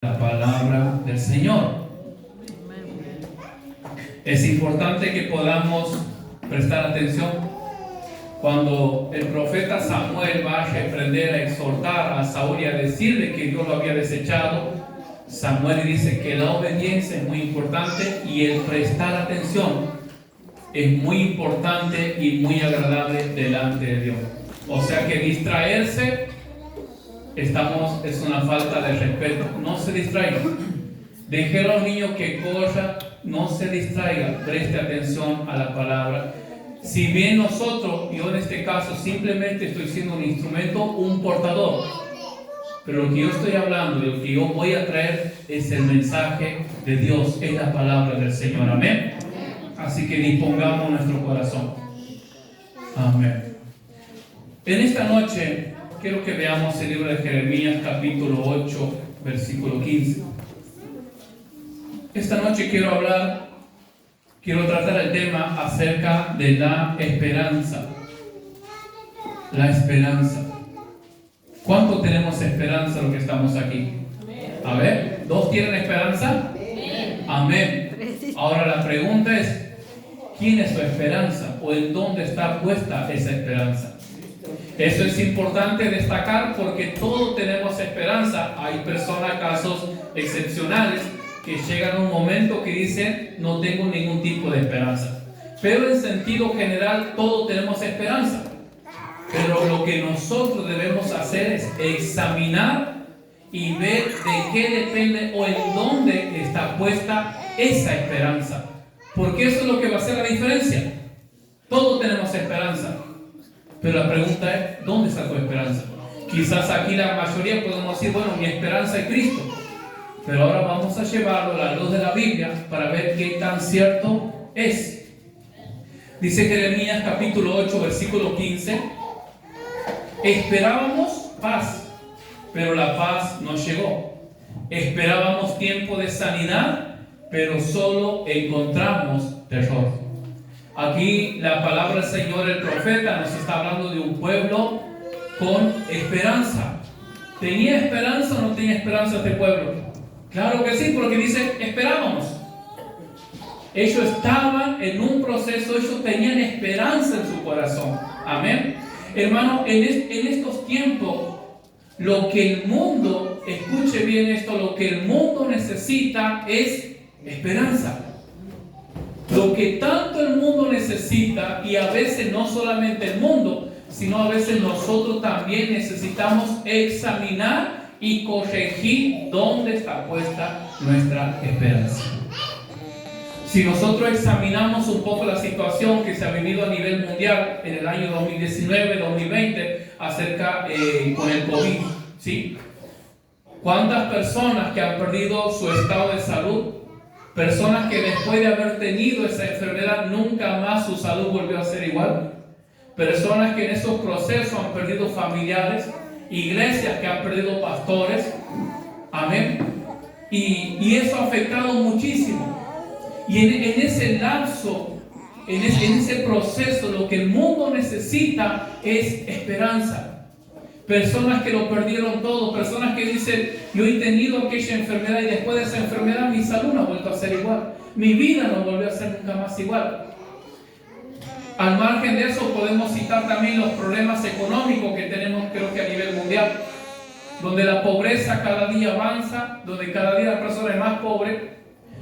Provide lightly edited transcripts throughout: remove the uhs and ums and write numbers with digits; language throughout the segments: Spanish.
La palabra del Señor. Es importante que podamos prestar atención cuando el profeta Samuel va a reprender, a exhortar a Saúl y a decirle que Dios lo había desechado. Samuel dice que la obediencia es muy importante y el prestar atención es muy importante y muy agradable delante de Dios. O sea que distraerse es una falta de respeto. No se distraigan. Deje a los niños que corran, no se distraigan, preste atención a la palabra. Si bien nosotros, yo en este caso simplemente estoy siendo un instrumento, un portador, pero lo que yo estoy hablando y lo que yo voy a traer es el mensaje de Dios, es la palabra del Señor. Amén. Así que dispongamos nuestro corazón. Amén. En esta noche quiero que veamos el libro de Jeremías, capítulo 8, versículo 15. Esta noche quiero tratar el tema acerca de la esperanza. La esperanza. ¿Cuánto tenemos esperanza los que estamos aquí? A ver, ¿dos tienen esperanza? Amén. Ahora la pregunta es, ¿quién es su esperanza? ¿O en dónde está puesta esa esperanza? Eso es importante destacar porque todos tenemos esperanza. Hay personas, casos excepcionales, que llegan a un momento que dicen, no tengo ningún tipo de esperanza. Pero en sentido general, todos tenemos esperanza. Pero lo que nosotros debemos hacer es examinar y ver de qué depende o en dónde está puesta esa esperanza. Porque eso es lo que va a hacer la diferencia. Todos tenemos esperanza. Pero la pregunta es, ¿dónde está tu esperanza? Quizás aquí la mayoría podemos decir, bueno, mi esperanza es Cristo. Pero ahora vamos a llevarlo a la luz de la Biblia para ver qué tan cierto es. Dice Jeremías capítulo 8, versículo 15. Esperábamos paz, pero la paz no llegó. Esperábamos tiempo de sanidad, pero solo encontramos terror. Aquí la palabra del Señor, el profeta, nos está hablando de un pueblo con esperanza. ¿Tenía esperanza o no tenía esperanza este pueblo? Claro que sí, porque dice, esperábamos. Ellos estaban en un proceso, ellos tenían esperanza en su corazón. Amén. Hermano, en estos tiempos, lo que el mundo, escuche bien esto, lo que el mundo necesita es esperanza. Lo que tanto el mundo necesita, y a veces no solamente el mundo, sino a veces nosotros también necesitamos examinar y corregir dónde está puesta nuestra esperanza. Si nosotros examinamos un poco la situación que se ha vivido a nivel mundial en el año 2019-2020 acerca con el COVID, ¿sí? ¿Cuántas personas que han perdido su estado de salud? Personas que después de haber tenido esa enfermedad nunca más su salud volvió a ser igual. Personas que en esos procesos han perdido familiares, iglesias que han perdido pastores. Amén. Y eso ha afectado muchísimo. Y en ese lapso, en ese proceso, lo que el mundo necesita es esperanza. Personas que lo perdieron todo, personas que dicen, yo he tenido aquella enfermedad y después de esa enfermedad mi salud no ha vuelto a ser igual. Mi vida no volvió a ser nunca más igual. Al margen de eso podemos citar también los problemas económicos que tenemos, creo que a nivel mundial, donde la pobreza cada día avanza, donde cada día la persona es más pobre,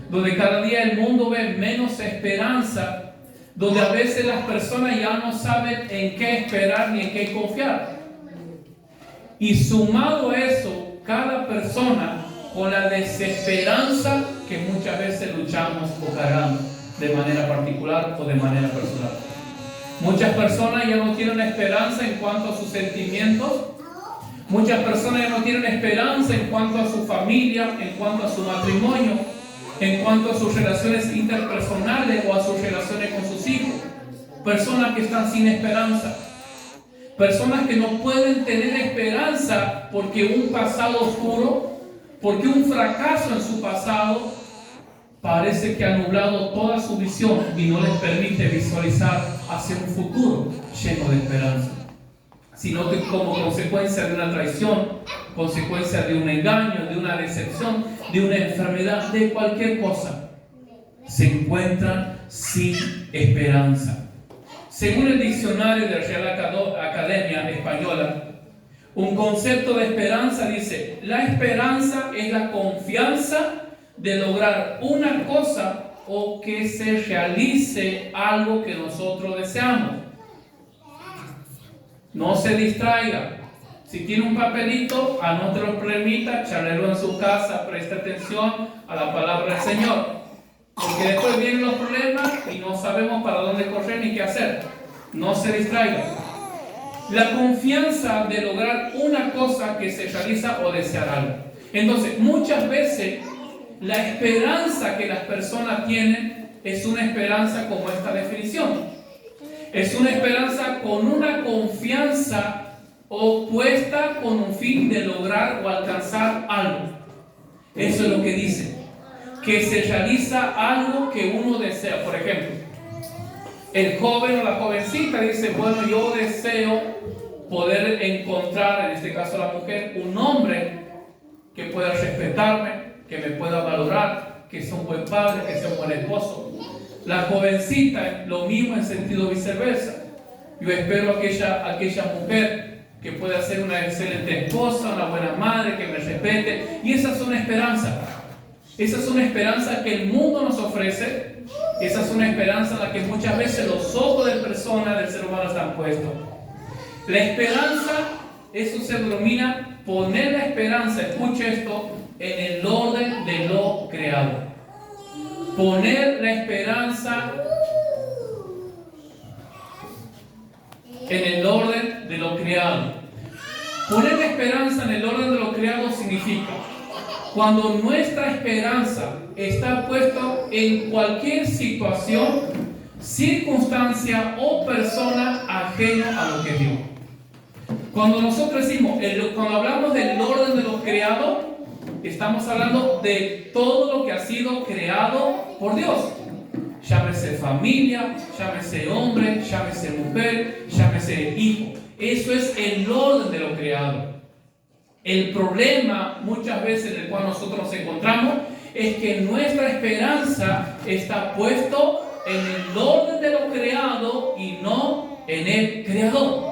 donde cada día el mundo ve menos esperanza, donde a veces las personas ya no saben en qué esperar ni en qué confiar. Y sumado a eso, cada persona con la desesperanza que muchas veces luchamos o cargamos de manera particular o de manera personal. Muchas personas ya no tienen esperanza en cuanto a sus sentimientos. Muchas personas ya no tienen esperanza en cuanto a su familia, en cuanto a su matrimonio, en cuanto a sus relaciones interpersonales o a sus relaciones con sus hijos. Personas que están sin esperanza. Personas que no pueden tener esperanza porque un pasado oscuro, porque un fracaso en su pasado parece que ha nublado toda su visión y no les permite visualizar hacia un futuro lleno de esperanza. Sino que como consecuencia de una traición, consecuencia de un engaño, de una decepción, de una enfermedad, de cualquier cosa, se encuentran sin esperanza. Según el diccionario de la Real Academia Española, un concepto de esperanza dice: la esperanza es la confianza de lograr una cosa o que se realice algo que nosotros deseamos. No se distraiga. Si tiene un papelito, anote los problemitas, charlelo en su casa, preste atención a la palabra del Señor. Porque después vienen los problemas y no sabemos para dónde correr ni qué hacer. No se distraiga. La confianza de lograr una cosa que se realiza o desear algo. Entonces, muchas veces la esperanza que las personas tienen es una esperanza como esta definición. Es una esperanza con una confianza opuesta con un fin de lograr o alcanzar algo. Eso es lo que dice. Que se realiza algo que uno desea. Por ejemplo, el joven o la jovencita dice: bueno, yo deseo poder encontrar, en este caso la mujer, un hombre que pueda respetarme, que me pueda valorar, que sea un buen padre, que sea un buen esposo. La jovencita, lo mismo en sentido viceversa. Yo espero aquella mujer que pueda ser una excelente esposa, una buena madre, que me respete. Y esa es una esperanza. Esa es una esperanza que el mundo nos ofrece. Esa es una esperanza en la que muchas veces los ojos de persona, del ser humano, están puestos. La esperanza, eso se denomina poner la esperanza, escuche esto, en el orden de lo creado. Poner la esperanza en el orden de lo creado. Poner la esperanza en el orden de lo creado significa cuando nuestra esperanza está puesta en cualquier situación, circunstancia o persona ajeno a lo que es Dios. Cuando nosotros decimos, cuando hablamos del orden de lo creado, estamos hablando de todo lo que ha sido creado por Dios. Llámese familia, llámese hombre, llámese mujer, llámese hijo. Eso es el orden de lo creado. El problema muchas veces en el cual nosotros nos encontramos es que nuestra esperanza está puesto en el orden de lo creado y no en el creador.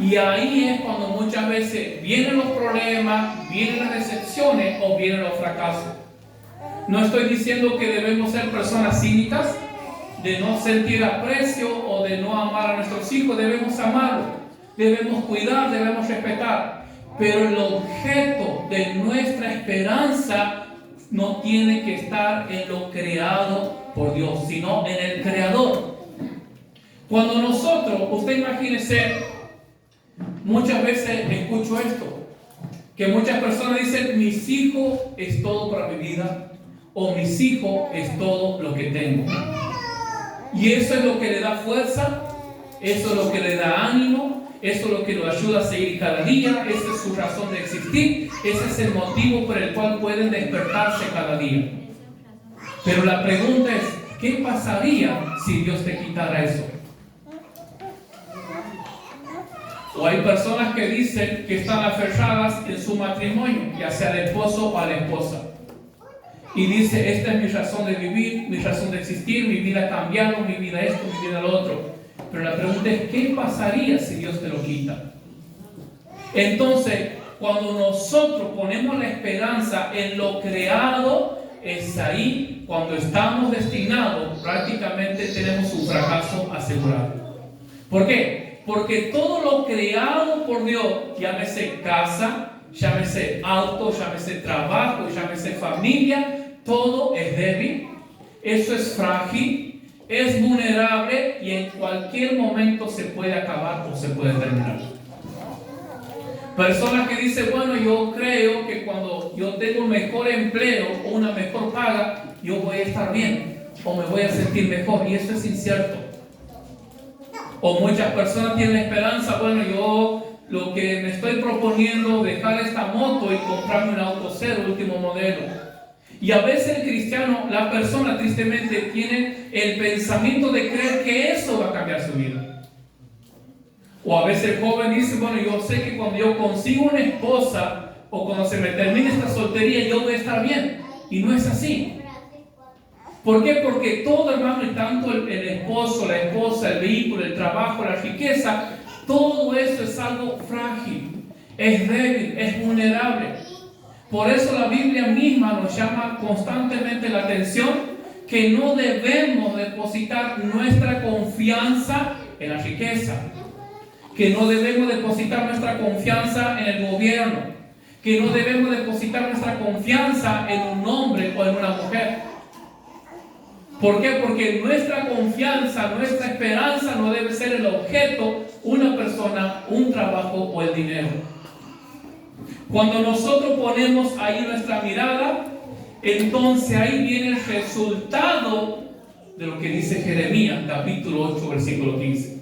Y ahí es cuando muchas veces vienen los problemas, vienen las decepciones o vienen los fracasos. No estoy diciendo que debemos ser personas cínicas, de no sentir aprecio o de no amar a nuestros hijos. Debemos amarlos, debemos cuidar, debemos respetar. Pero el objeto de nuestra esperanza no tiene que estar en lo creado por Dios, sino en el Creador. Cuando nosotros, usted imagínese, muchas veces escucho esto, que muchas personas dicen: mis hijos es todo para mi vida, o mis hijos es todo lo que tengo. Y eso es lo que le da fuerza, eso es lo que le da ánimo, eso es lo que lo ayuda a seguir cada día, esa es su razón de existir, ese es el motivo por el cual pueden despertarse cada día. Pero la pregunta es: ¿qué pasaría si Dios te quitara eso? O hay personas que dicen que están aferradas en su matrimonio, ya sea al esposo o a la esposa. Y dice: esta es mi razón de vivir, mi razón de existir, mi vida ha cambiado, mi vida esto, mi vida lo otro. Pero la pregunta es: ¿qué pasaría si Dios te lo quita? Entonces, cuando nosotros ponemos la esperanza en lo creado, es ahí cuando estamos destinados, prácticamente tenemos un fracaso asegurado. ¿Por qué? Porque todo lo creado por Dios, llámese casa, llámese auto, llámese trabajo, llámese familia, todo es débil, eso es frágil, es vulnerable y en cualquier momento se puede acabar o se puede terminar. Personas que dicen: bueno, yo creo que cuando yo tengo un mejor empleo o una mejor paga, yo voy a estar bien o me voy a sentir mejor, y eso es incierto. O muchas personas tienen la esperanza: bueno, yo lo que me estoy proponiendo, dejar esta moto y comprarme un auto cero, último modelo. Y a veces el cristiano, la persona tristemente tiene el pensamiento de creer que eso va a cambiar su vida. O a veces el joven dice, bueno, yo sé que cuando yo consigo una esposa o cuando se me termine esta soltería, yo voy a estar bien. Y no es así. ¿Por qué? Porque todo, hermano, y tanto el esposo, la esposa, el vehículo, el trabajo, la riqueza, todo eso es algo frágil, es débil, es vulnerable. Por eso la Biblia misma nos llama constantemente la atención que no debemos depositar nuestra confianza en la riqueza, que no debemos depositar nuestra confianza en el gobierno, que no debemos depositar nuestra confianza en un hombre o en una mujer. ¿Por qué? Porque nuestra confianza, nuestra esperanza no debe ser el objeto, una persona, un trabajo o el dinero. Cuando nosotros ponemos ahí nuestra mirada, entonces ahí viene el resultado de lo que dice Jeremías, capítulo 8, versículo 15.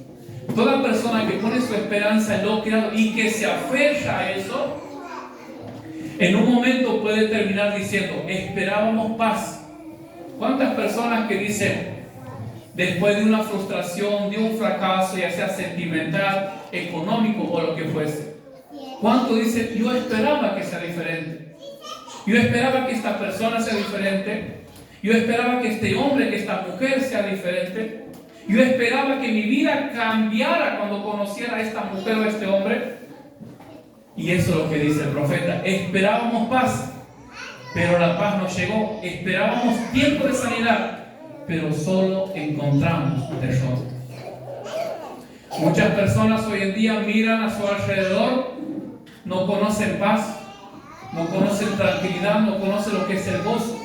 Toda persona que pone su esperanza en lo creado y que se aferra a eso, en un momento puede terminar diciendo, esperábamos paz. ¿Cuántas personas que dicen, después de una frustración, de un fracaso, ya sea sentimental, económico o lo que fuese, cuántos dicen, yo esperaba que sea diferente, yo esperaba que esta persona sea diferente, yo esperaba que este hombre, que esta mujer sea diferente, yo esperaba que mi vida cambiara cuando conociera a esta mujer o a este hombre? Y eso es lo que dice el profeta, esperábamos paz, pero la paz no llegó. Esperábamos tiempo de sanidad, pero solo encontramos terror. Muchas personas hoy en día miran a su alrededor, no conocen paz, no conocen tranquilidad, no conocen lo que es el gozo.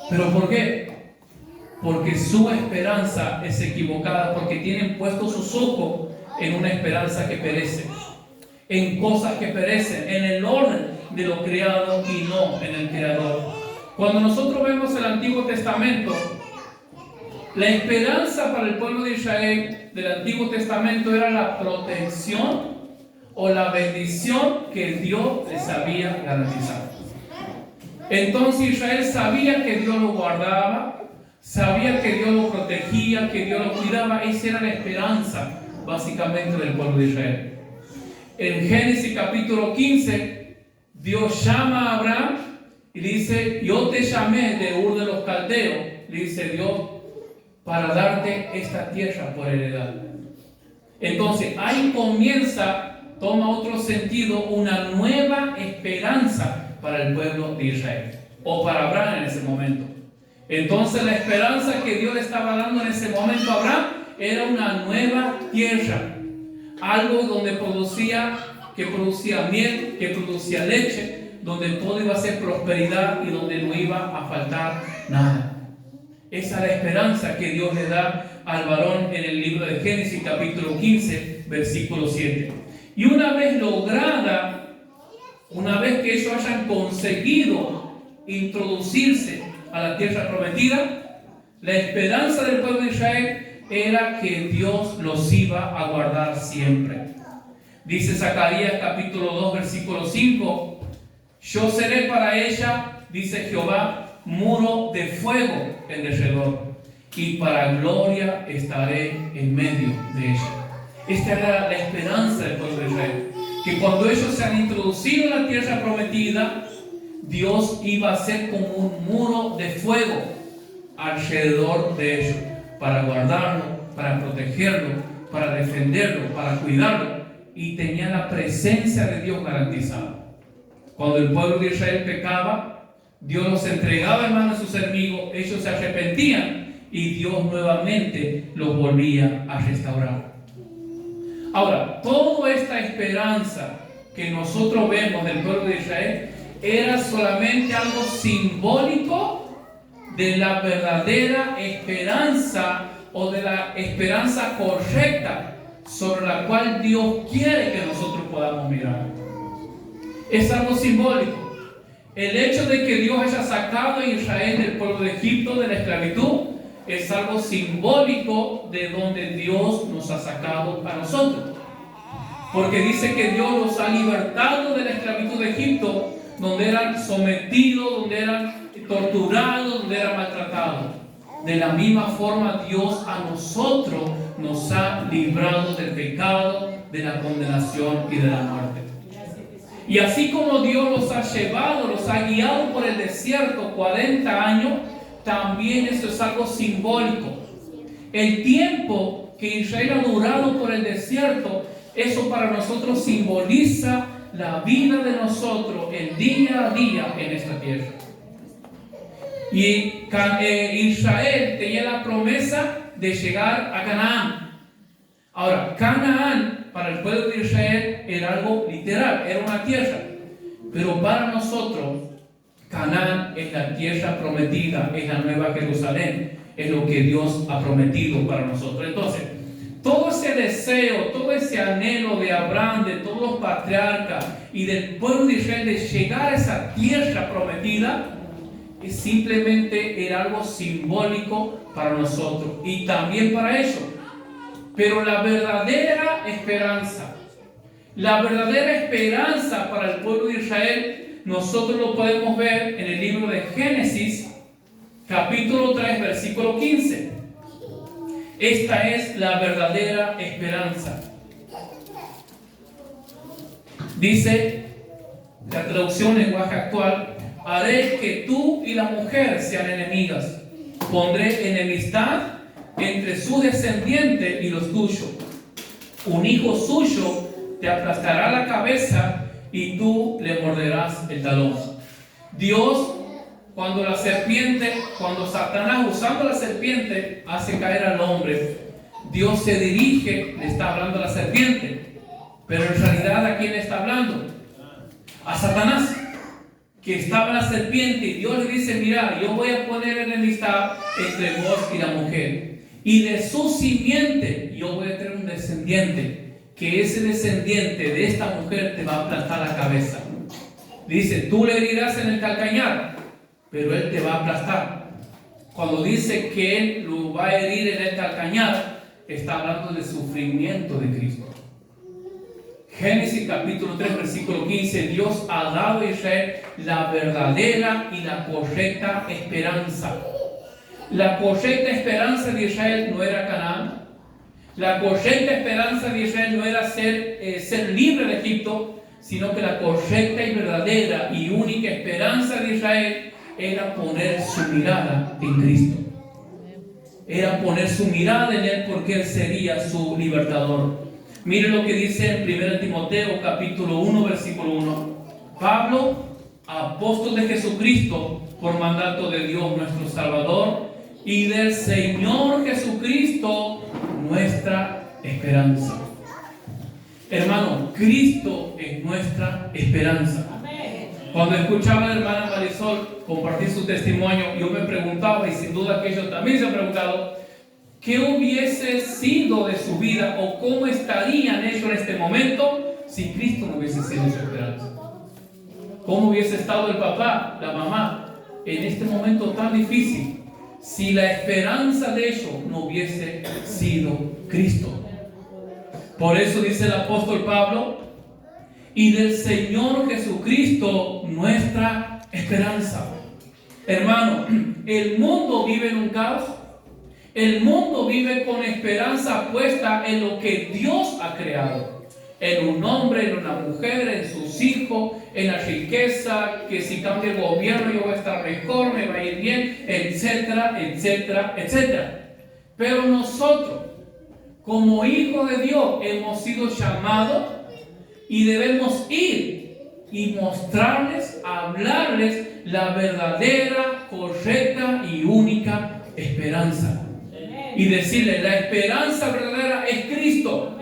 ¿Pero por qué? Porque su esperanza es equivocada, porque tienen puesto sus ojos en una esperanza que perece, en cosas que perecen, en el orden de lo creado y no en el Creador. Cuando nosotros vemos el Antiguo Testamento, la esperanza para el pueblo de Israel del Antiguo Testamento era la protección o la bendición que Dios les había garantizado. Entonces Israel sabía que Dios lo guardaba, sabía que Dios lo protegía, que Dios lo cuidaba. Esa era la esperanza básicamente del pueblo de Israel. En Génesis capítulo 15, Dios llama a Abraham y le dice, yo te llamé de Ur de los Caldeos, le dice Dios, para darte esta tierra por heredad. Entonces ahí comienza, toma otro sentido, una nueva esperanza para el pueblo de Israel, o para Abraham en ese momento. Entonces la esperanza que Dios le estaba dando en ese momento a Abraham era una nueva tierra, algo donde producía miel, que producía leche, donde todo iba a ser prosperidad y donde no iba a faltar nada. Esa es la esperanza que Dios le da al varón en el libro de Génesis capítulo 15, versículo 7. Y una vez lograda, una vez que ellos hayan conseguido introducirse a la tierra prometida, la esperanza del pueblo de Israel era que Dios los iba a guardar siempre. Dice Zacarías capítulo 2 versículo 5, yo seré para ella, dice Jehová, muro de fuego en derredor, y para gloria estaré en medio de ella. Esta era la esperanza del pueblo de Israel, que cuando ellos se han introducido en la tierra prometida, Dios iba a ser como un muro de fuego alrededor de ellos, para guardarlo, para protegerlo, para defenderlo, para cuidarlo. Y tenía la presencia de Dios garantizada. Cuando el pueblo de Israel pecaba, Dios los entregaba en manos de sus enemigos, ellos se arrepentían y Dios nuevamente los volvía a restaurar. Ahora, toda esta esperanza que nosotros vemos del pueblo de Israel era solamente algo simbólico de la verdadera esperanza o de la esperanza correcta sobre la cual Dios quiere que nosotros podamos mirar. Es algo simbólico. El hecho de que Dios haya sacado a Israel del pueblo de Egipto, de la esclavitud, es algo simbólico de donde Dios nos ha sacado a nosotros. Porque dice que Dios los ha libertado de la esclavitud de Egipto, donde eran sometidos, donde eran torturados, donde eran maltratados. De la misma forma, Dios a nosotros nos ha librado del pecado, de la condenación y de la muerte. Y así como Dios los ha llevado, los ha guiado por el desierto 40 años, también eso es algo simbólico. El tiempo que Israel ha durado por el desierto, eso para nosotros simboliza la vida de nosotros, el día a día en esta tierra. Y Israel tenía la promesa de llegar a Canaán. Ahora, Canaán para el pueblo de Israel era algo literal, era una tierra. Pero para nosotros, Canaán es la tierra prometida, es la nueva Jerusalén, es lo que Dios ha prometido para nosotros. Entonces, todo ese deseo, todo ese anhelo de Abraham, de todos los patriarcas y del pueblo de Israel de llegar a esa tierra prometida, simplemente era algo simbólico para nosotros y también para ellos. Pero la verdadera esperanza para el pueblo de Israel, nosotros lo podemos ver en el libro de Génesis, capítulo 3, versículo 15. Esta es la verdadera esperanza. Dice la traducción en lenguaje actual: haré que tú y la mujer sean enemigas. Pondré enemistad entre su descendiente y los tuyos. Un hijo suyo te aplastará la cabeza y tú le morderás el talón. Dios, cuando Satanás usando la serpiente hace caer al hombre, Dios se dirige, le está hablando a la serpiente. Pero en realidad, ¿a quién le está hablando? A Satanás, que estaba en la serpiente, y Dios le dice: mira, yo voy a poner enemistad entre vos y la mujer, y de su simiente yo voy a tener un descendiente, que ese descendiente de esta mujer te va a aplastar la cabeza. Dice: tú le herirás en el calcañar, pero él te va a aplastar. Cuando dice que él lo va a herir en el calcañar, está hablando del sufrimiento de Cristo. Génesis capítulo 3, versículo 15, Dios ha dado a Israel la verdadera y la correcta esperanza. La correcta esperanza de Israel no era Canaán. La correcta esperanza de Israel no era ser libre de Egipto, sino que la correcta y verdadera y única esperanza de Israel era poner su mirada en Cristo. Era poner su mirada en Él, porque Él sería su libertador. Mire lo que dice en 1 Timoteo capítulo 1, versículo 1. Pablo, apóstol de Jesucristo, por mandato de Dios nuestro Salvador y del Señor Jesucristo, nuestra esperanza. Hermano, Cristo es nuestra esperanza. Cuando escuchaba a la hermana Marisol compartir su testimonio, yo me preguntaba, y sin duda que ellos también se han preguntado, ¿qué hubiese sido de su vida o cómo estarían ellos en este momento si Cristo no hubiese sido su esperanza? ¿Cómo hubiese estado el papá, la mamá, en este momento tan difícil si la esperanza de ellos no hubiese sido Cristo? Por eso dice el apóstol Pablo: y del Señor Jesucristo nuestra esperanza. Hermano, el mundo vive en un caos. El mundo vive con esperanza puesta en lo que Dios ha creado. En un hombre, en una mujer, en sus hijos, en la riqueza, que si cambia el gobierno yo voy a estar mejor, me va a ir bien, etcétera, etcétera, etcétera. Pero nosotros, como hijos de Dios, hemos sido llamados y debemos ir y mostrarles, hablarles la verdadera, correcta y única esperanza. Y decirles: la esperanza verdadera es Cristo.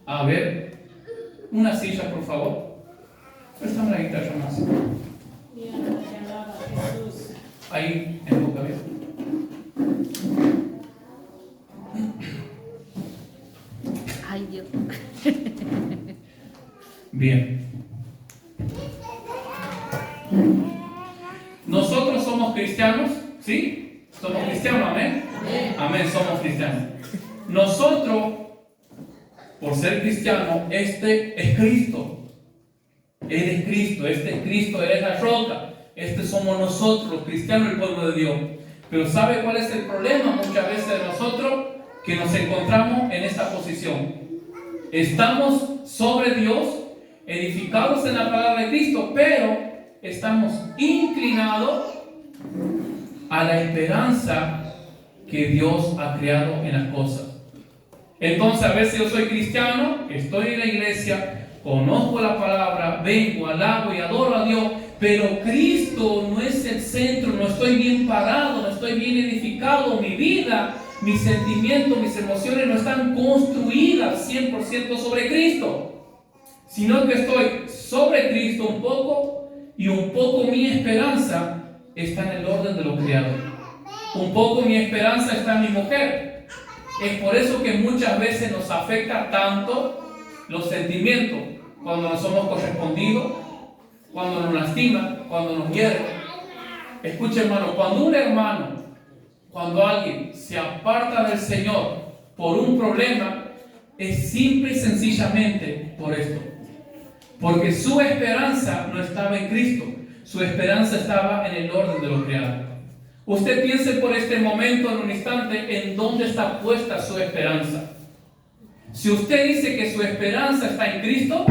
A ver, una silla, por favor. Préstame la guitarra más. Ahí, en boca abierta. Ay, Dios. Bien. Nosotros somos cristianos, ¿sí? Somos cristianos, amén. Amén, somos cristianos. Nosotros, por ser cristianos, este es Cristo. Él es Cristo, este es Cristo, Él es la roca. Este somos nosotros, los cristianos, el pueblo de Dios. Pero ¿sabe cuál es el problema muchas veces de nosotros? Que nos encontramos en esta posición. Estamos sobre Dios, edificados en la palabra de Cristo, pero estamos inclinados a la esperanza que Dios ha creado en las cosas. Entonces a veces yo soy cristiano, estoy en la iglesia, conozco la palabra, vengo, alabo y adoro a Dios, pero Cristo no es el centro, no estoy bien parado, no estoy bien edificado, mi vida, mis sentimientos, mis emociones no están construidas 100% sobre Cristo, sino que estoy sobre Cristo un poco, y un poco mi esperanza está en el orden de lo creado. Un poco mi esperanza está en mi mujer. Es por eso que muchas veces nos afecta tanto los sentimientos, cuando no somos correspondidos, cuando nos lastima, cuando nos hiere. Escuche, hermano, cuando un hermano, cuando alguien se aparta del Señor por un problema, es simple y sencillamente por esto. Porque su esperanza no estaba en Cristo, su esperanza estaba en el orden de lo creado. Usted piense por este momento, en un instante, en dónde está puesta su esperanza. Si usted dice que su esperanza está en Cristo,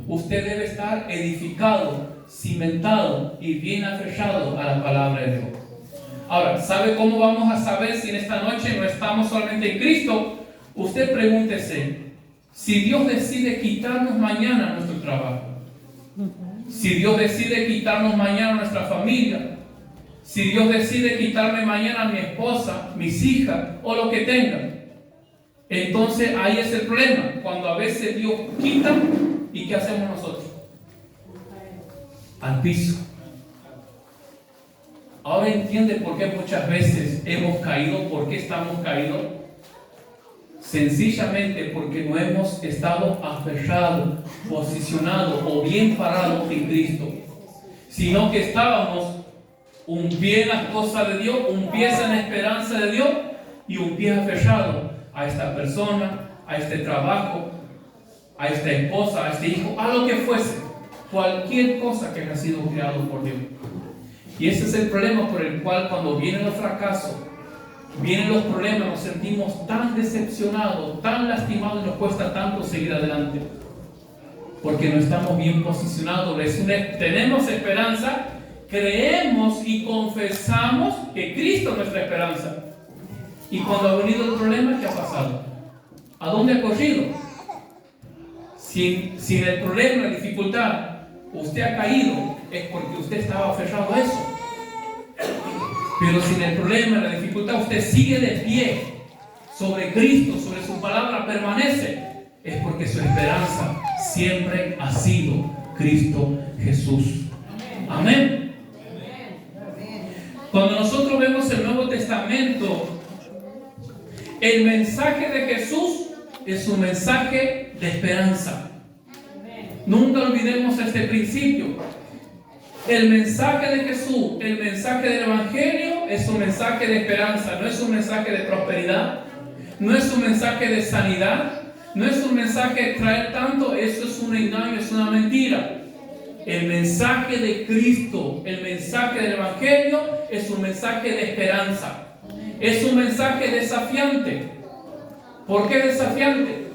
usted debe estar edificado, cimentado y bien aferrado a la palabra de Dios. Ahora, ¿sabe cómo vamos a saber si en esta noche no estamos solamente en Cristo? Usted pregúntese, si Dios decide quitarnos mañana nuestro trabajo, si Dios decide quitarnos mañana nuestra familia, si Dios decide quitarme mañana a mi esposa, mis hijas o lo que tengan, entonces ahí es el problema, cuando a veces Dios quita, ¿y qué hacemos nosotros? Al piso. Ahora entiende por qué muchas veces hemos caído, por qué estamos caídos. Sencillamente porque no hemos estado aferrados, posicionados o bien parados en Cristo, sino que estábamos un pie en las cosas de Dios, un pie en la esperanza de Dios y un pie aferrado a esta persona, a este trabajo, a esta esposa, a este hijo, a lo que fuese, cualquier cosa que haya sido creado por Dios. Y ese es el problema por el cual cuando vienen los fracasos, vienen los problemas, nos sentimos tan decepcionados, tan lastimados y nos cuesta tanto seguir adelante. Porque no estamos bien posicionados. Tenemos esperanza, creemos y confesamos que Cristo es nuestra esperanza. Y cuando ha venido el problema, ¿qué ha pasado? ¿A dónde ha corrido? Si en el problema, la dificultad, usted ha caído, es porque usted estaba aferrado a eso. Pero si en el problema, la dificultad, usted sigue de pie sobre Cristo, sobre su palabra, permanece, es porque su esperanza siempre ha sido Cristo Jesús. Amén. Cuando nosotros vemos el Nuevo Testamento, el mensaje de Jesús es un mensaje de esperanza. Nunca olvidemos este principio. El mensaje de Jesús, el mensaje del Evangelio es un mensaje de esperanza, no es un mensaje de prosperidad, no es un mensaje de sanidad, no es un mensaje de traer tanto, eso es un engaño, es una mentira. El mensaje de Cristo, el mensaje del Evangelio es un mensaje de esperanza, es un mensaje desafiante. ¿Por qué desafiante?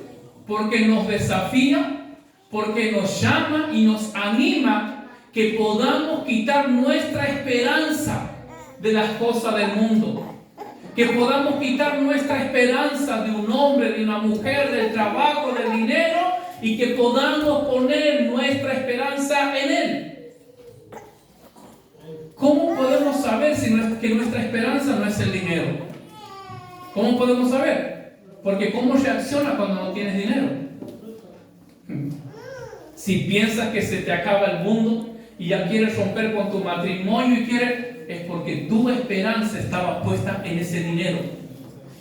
Porque nos desafía, porque nos llama y nos anima que podamos quitar nuestra esperanza de las cosas del mundo, que podamos quitar nuestra esperanza de un hombre, de una mujer, del trabajo, del dinero, y que podamos poner nuestra esperanza en Él. ¿Cómo podemos saber que nuestra esperanza no es el dinero? ¿Cómo podemos saber? Porque ¿cómo reacciona cuando no tienes dinero? Si piensas que se te acaba el mundo y ya quieres romper con tu matrimonio es porque tu esperanza estaba puesta en ese dinero.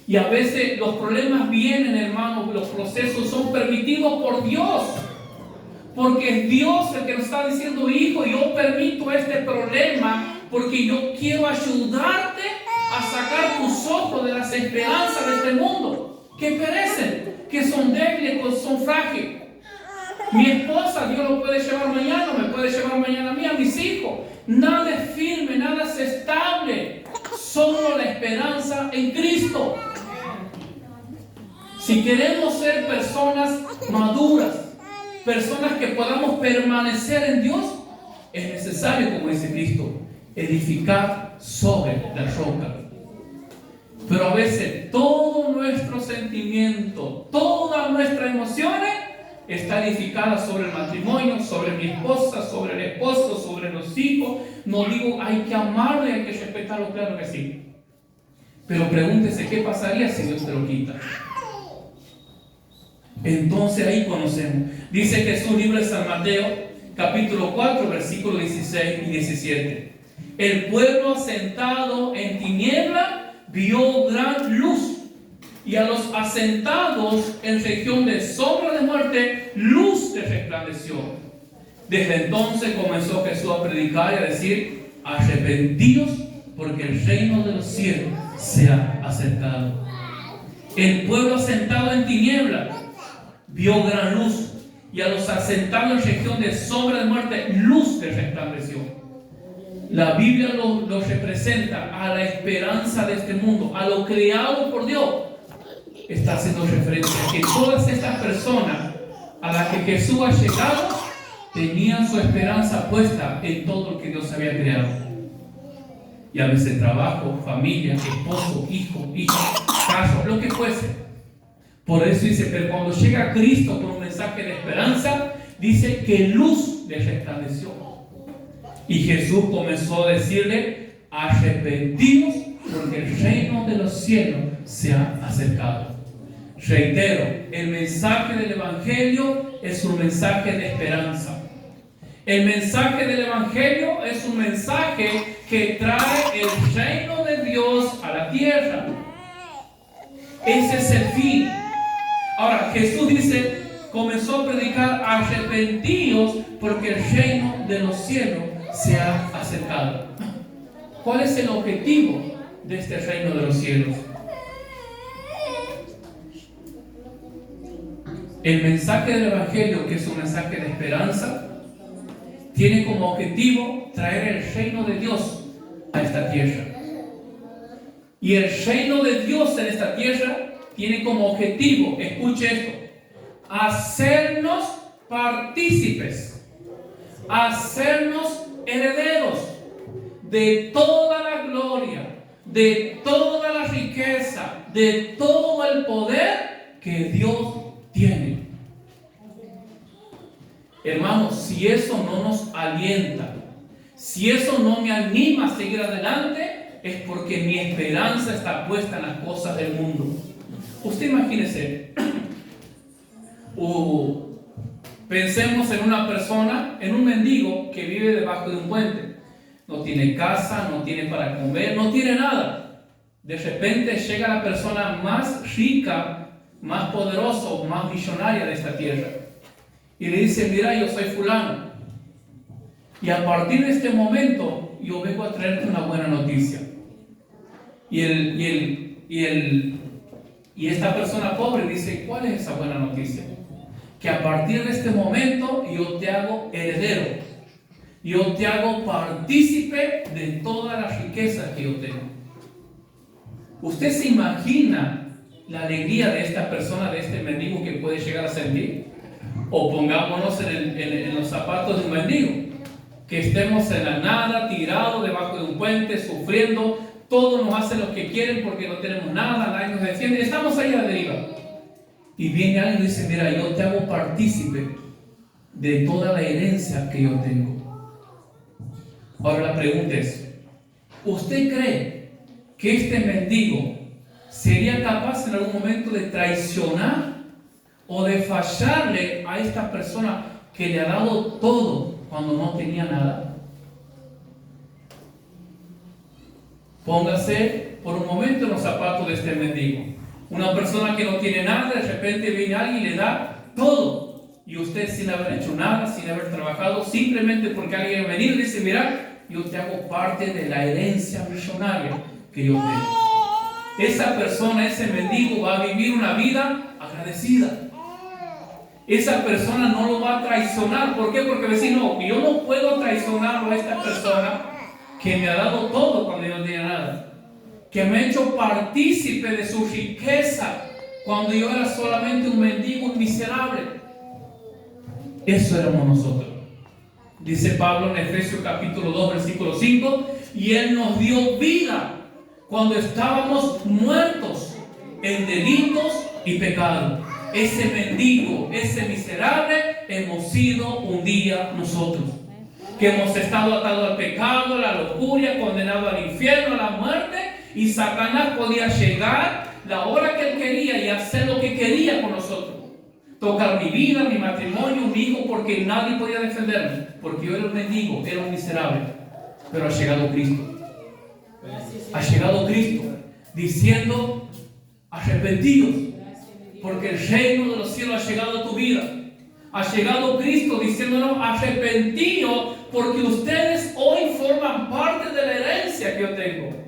Y a veces los problemas vienen, hermanos, los procesos son permitidos por Dios. Porque es Dios el que nos está diciendo, hijo, yo permito este problema porque yo quiero ayudarte a sacar tus ojos de las esperanzas de este mundo, que perecen, que son débiles, que son frágiles. Mi esposa, Dios lo puede llevar mañana, me puede llevar mañana a mí, a mis hijos. Nada es firme, nada es estable. solo la esperanza en Cristo. Si queremos ser personas maduras, personas que podamos permanecer en Dios, es necesario, como dice Cristo, edificar sobre la roca. Pero a veces todo nuestro sentimiento, todas nuestras emociones está edificada sobre el matrimonio, sobre mi esposa, sobre el esposo, sobre los hijos. No digo hay que amarle, hay que respetarlo, claro que sí. Pero pregúntese qué pasaría si Dios te lo quita. Entonces ahí conocemos. Dice Jesús, libro de San Mateo, capítulo 4, versículos 16 y 17. El pueblo asentado en tiniebla vio gran luz, y a los asentados en región de sombra de muerte, luz les resplandeció. Desde entonces comenzó Jesús a predicar y a decir: arrepentíos, porque el reino de los cielos se ha acercado. El pueblo asentado en tiniebla vio gran luz, y a los asentados en región de sombra de muerte, luz les resplandeció. La Biblia lo representa a la esperanza de este mundo, a lo creado por Dios. Está haciendo referencia a que todas estas personas a las que Jesús ha llegado tenían su esperanza puesta en todo lo que Dios había creado. Y a veces trabajo, familia, esposo, hijo, hija, carro, lo que fuese. Por eso dice, pero cuando llega Cristo con un mensaje de esperanza, dice que luz les resplandeció. Y Jesús comenzó a decirle: arrepentidos, porque el reino de los cielos se ha acercado. Reitero, el mensaje del Evangelio es un mensaje de esperanza. El mensaje del Evangelio es un mensaje que trae el reino de Dios a la tierra. Ese es el fin. Ahora, Jesús dice, comenzó a predicar: arrepentíos, porque el reino de los cielos se ha acercado. ¿Cuál es el objetivo de este reino de los cielos? El mensaje del Evangelio, que es un mensaje de esperanza, tiene como objetivo traer el reino de Dios a esta tierra. Y el reino de Dios en esta tierra tiene como objetivo, escuche esto, hacernos partícipes, hacernos herederos de toda la gloria, de toda la riqueza, de todo el poder que Dios tiene. Hermanos, si eso no nos alienta, si eso no me anima a seguir adelante, es porque mi esperanza está puesta en las cosas del mundo. Usted imagínese, pensemos en una persona, en un mendigo que vive debajo de un puente. No tiene casa, no tiene para comer, no tiene nada. De repente llega la persona más rica, más poderosa o más millonaria de esta tierra y le dice: mira, yo soy fulano, y a partir de este momento yo vengo a traerte una buena noticia. Y esta persona pobre dice: ¿cuál es esa buena noticia? Que a partir de este momento yo te hago heredero, yo te hago partícipe de todas las riquezas que yo tengo. ¿Usted se imagina la alegría de esta persona, de este mendigo, que puede llegar a sentir? O pongámonos en los zapatos de un mendigo, que estemos en la nada, tirados debajo de un puente, sufriendo, todos nos hacen lo que quieren porque no tenemos nada, nadie nos defiende, estamos ahí a la deriva. Y viene alguien y dice: mira, yo te hago partícipe de toda la herencia que yo tengo. Ahora la pregunta es: ¿usted cree que este mendigo sería capaz en algún momento de traicionar o de fallarle a esta persona que le ha dado todo cuando no tenía nada? Póngase por un momento en los zapatos de este mendigo. Una persona que no tiene nada, de repente viene alguien y le da todo. Y usted, sin haber hecho nada, sin haber trabajado, simplemente porque alguien ha venido y dice: mira, yo te hago parte de la herencia millonaria que yo tengo. Esa persona, ese mendigo, va a vivir una vida agradecida. Esa persona no lo va a traicionar. ¿Por qué? Porque va a decir: no, yo no puedo traicionar a esta persona que me ha dado todo cuando yo no tenía nada. que me ha hecho partícipe de su riqueza cuando yo era solamente un mendigo, un miserable. Eso éramos nosotros. Dice Pablo en Efesios capítulo 2, versículo 5, y Él nos dio vida cuando estábamos muertos en delitos y pecados. Ese mendigo, ese miserable, hemos sido un día nosotros. Que hemos estado atados al pecado, a la lujuria, condenados al infierno, a la muerte, y Satanás podía llegar la hora que él quería y hacer lo que quería con nosotros. Tocar mi vida, mi matrimonio, mi hijo, porque nadie podía defenderme. Porque yo era un mendigo, era un miserable. Pero ha llegado Cristo. Ha llegado Cristo diciendo: arrepentidos, porque el reino de los cielos ha llegado a tu vida. Ha llegado Cristo diciéndonos: arrepentidos, porque ustedes hoy forman parte de la herencia que yo tengo.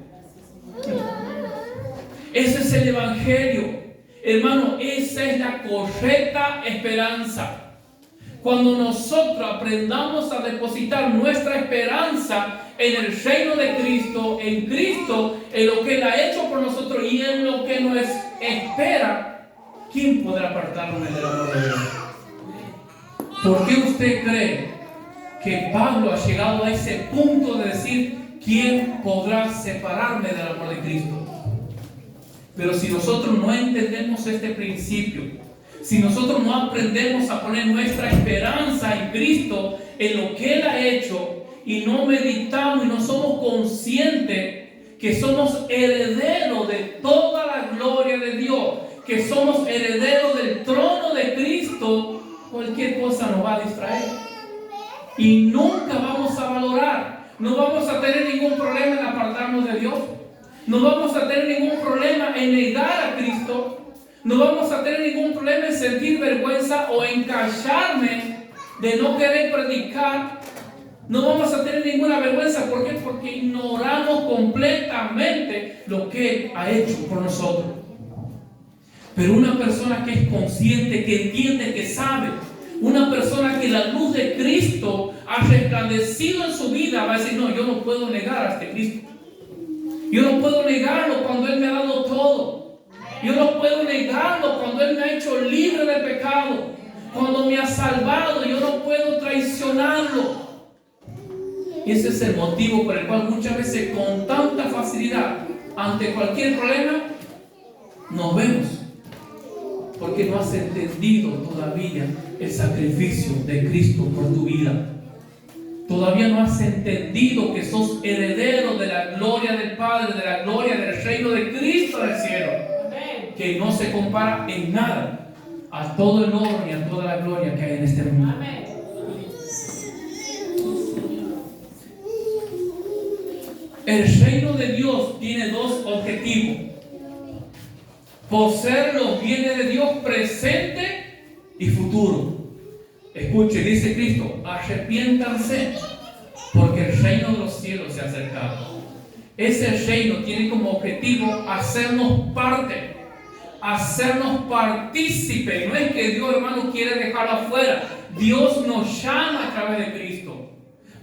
Ese es el Evangelio. Hermano, esa es la correcta esperanza. Cuando nosotros aprendamos a depositar nuestra esperanza en el reino de Cristo, en lo que Él ha hecho por nosotros y en lo que nos espera, ¿quién podrá apartarnos del amor de Dios? ¿Por qué usted cree que Pablo ha llegado a ese punto de decir: ¿quién podrá separarme del amor de Cristo? Pero si nosotros no entendemos este principio, si nosotros no aprendemos a poner nuestra esperanza en Cristo, en lo que Él ha hecho, y no meditamos y no somos conscientes que somos herederos de toda la gloria de Dios, que somos herederos del trono de Cristo, cualquier cosa nos va a distraer. Y nunca vamos a valorar, no vamos a tener ningún problema en apartarnos de Dios. No vamos a tener ningún problema en negar a Cristo. No vamos a tener ningún problema en sentir vergüenza o en callarme de no querer predicar. No vamos a tener ninguna vergüenza. ¿Por qué? Porque ignoramos completamente lo que Él ha hecho por nosotros. Pero una persona que es consciente, que entiende, que sabe, una persona que la luz de Cristo ha resplandecido en su vida, va a decir: no, yo no puedo negar a este Cristo. Yo no puedo negarlo cuando Él me ha dado todo. Yo no puedo negarlo cuando Él me ha hecho libre del pecado. Cuando me ha salvado, yo no puedo traicionarlo. Y ese es el motivo por el cual muchas veces con tanta facilidad, ante cualquier problema, nos vemos. Porque no has entendido todavía el sacrificio de Cristo por tu vida. Todavía no has entendido que sos heredero de la gloria del Padre, de la gloria del reino de Cristo del cielo. Amén. Que no se compara en nada a todo el oro y a toda la gloria que hay en este mundo. Amén. El reino de Dios tiene dos objetivos: poseer los bienes de Dios presente y futuro. Escuche, dice Cristo: arrepiéntanse, porque el reino de los cielos se ha acercado. Ese reino tiene como objetivo hacernos parte, hacernos partícipes. No es que Dios, hermano, quiere dejarlo afuera. Dios nos llama a través de Cristo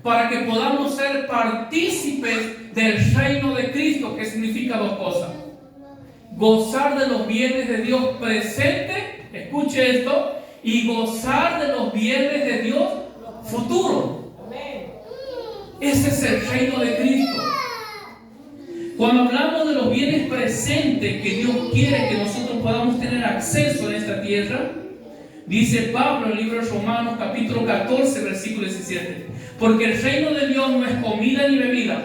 para que podamos ser partícipes del reino de Cristo, que significa dos cosas: gozar de los bienes de Dios presente, escuche esto, y gozar de los bienes de Dios futuro. Ese es el reino de Cristo. Cuando hablamos de los bienes presentes que Dios quiere que nosotros podamos tener acceso en esta tierra, dice Pablo en el libro de Romanos capítulo 14 versículo 17: porque el reino de Dios no es comida ni bebida,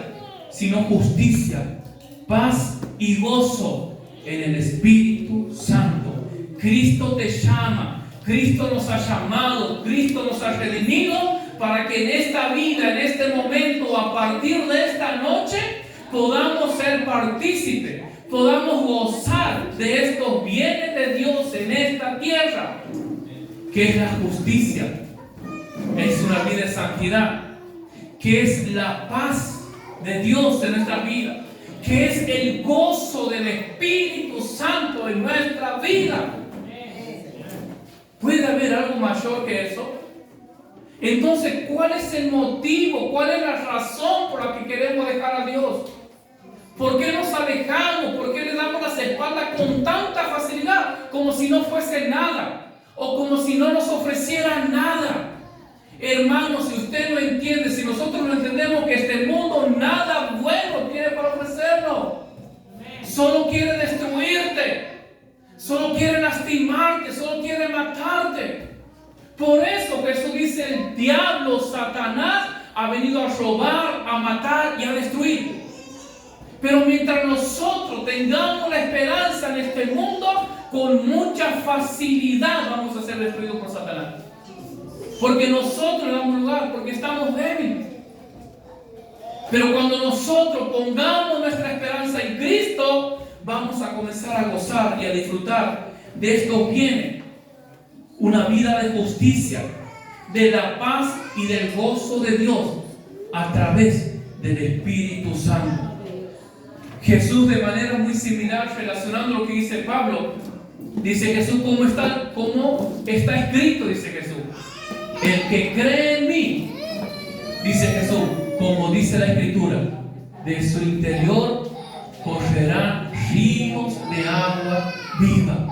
sino justicia, paz y gozo en el Espíritu Santo. Cristo te llama. Cristo nos ha llamado, Cristo nos ha redimido para que en esta vida, en este momento, a partir de esta noche, podamos ser partícipes, podamos gozar de estos bienes de Dios en esta tierra, que es la justicia, es una vida de santidad, que es la paz de Dios en nuestra vida, que es el gozo del Espíritu Santo en nuestra vida. ¿Puede haber algo mayor que eso? Entonces, ¿cuál es el motivo? ¿Cuál es la razón por la que queremos dejar a Dios? ¿Por qué nos alejamos? ¿Por qué le damos las espaldas con tanta facilidad? Como si no fuese nada. O como si no nos ofreciera nada. Hermanos, si usted lo entiende, si nosotros lo entendemos, que este mundo nada bueno tiene para ofrecernos. Solo quiere destruirte. Solo quiere lastimarte. Solo quiere matarte. Por eso Jesús dice, el diablo, Satanás, ha venido a robar, a matar y a destruir. Pero mientras nosotros tengamos la esperanza en este mundo, con mucha facilidad vamos a ser destruidos por Satanás. Porque nosotros le damos lugar, porque estamos débiles. Pero cuando nosotros pongamos nuestra esperanza en Cristo, vamos a comenzar a gozar y a disfrutar de estos bienes. Una vida de justicia, de la paz y del gozo de Dios a través del Espíritu Santo. Jesús, de manera muy similar, relacionando lo que dice Pablo, dice Jesús, como está escrito, dice Jesús, el que cree en mí, dice Jesús, como dice la Escritura, de su interior correrán ríos de agua viva.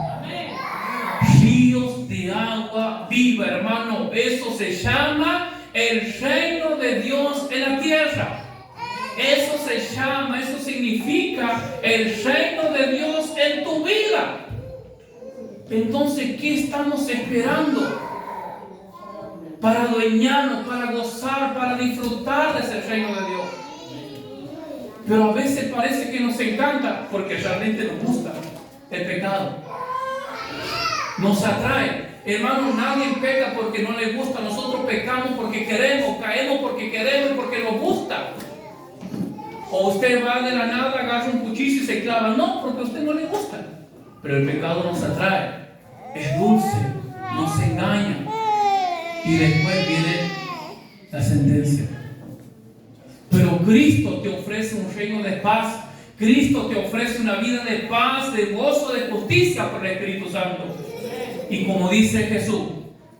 Ríos de agua viva, hermano. Eso se llama el reino de Dios en la tierra. Eso se llama, eso significa el reino de Dios en tu vida. Entonces, ¿qué estamos esperando? Para adueñarnos, para gozar, para disfrutar de ese reino de Dios. Pero a veces parece que nos encanta porque realmente nos gusta el pecado. Nos atrae. Hermano, nadie peca porque no le gusta. Nosotros pecamos porque queremos, caemos porque queremos, porque nos gusta. O usted va de la nada, agarra un cuchillo y se clava. No, porque a usted no le gusta. Pero el pecado nos atrae. Es dulce, nos engaña. Y después viene la sentencia. Pero Cristo te ofrece un reino de paz. Cristo te ofrece una vida de paz, de gozo, de justicia por el Espíritu Santo. Y como dice Jesús,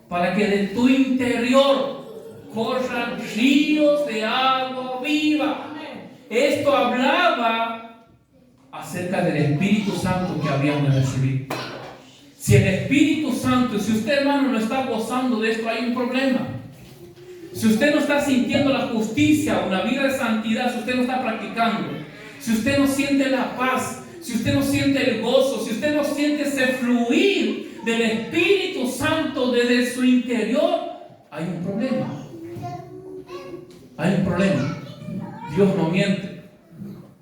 para que de tu interior corran ríos de agua viva. Esto hablaba acerca del Espíritu Santo que habíamos de recibir. Si el Espíritu Santo, si usted, hermano, no está gozando de esto, hay un problema. Si usted no está sintiendo la justicia, una vida de santidad, si usted no está practicando, si usted no siente la paz, si usted no siente el gozo, si usted no siente ese fluir del Espíritu Santo desde su interior, hay un problema. Hay un problema. Dios no miente.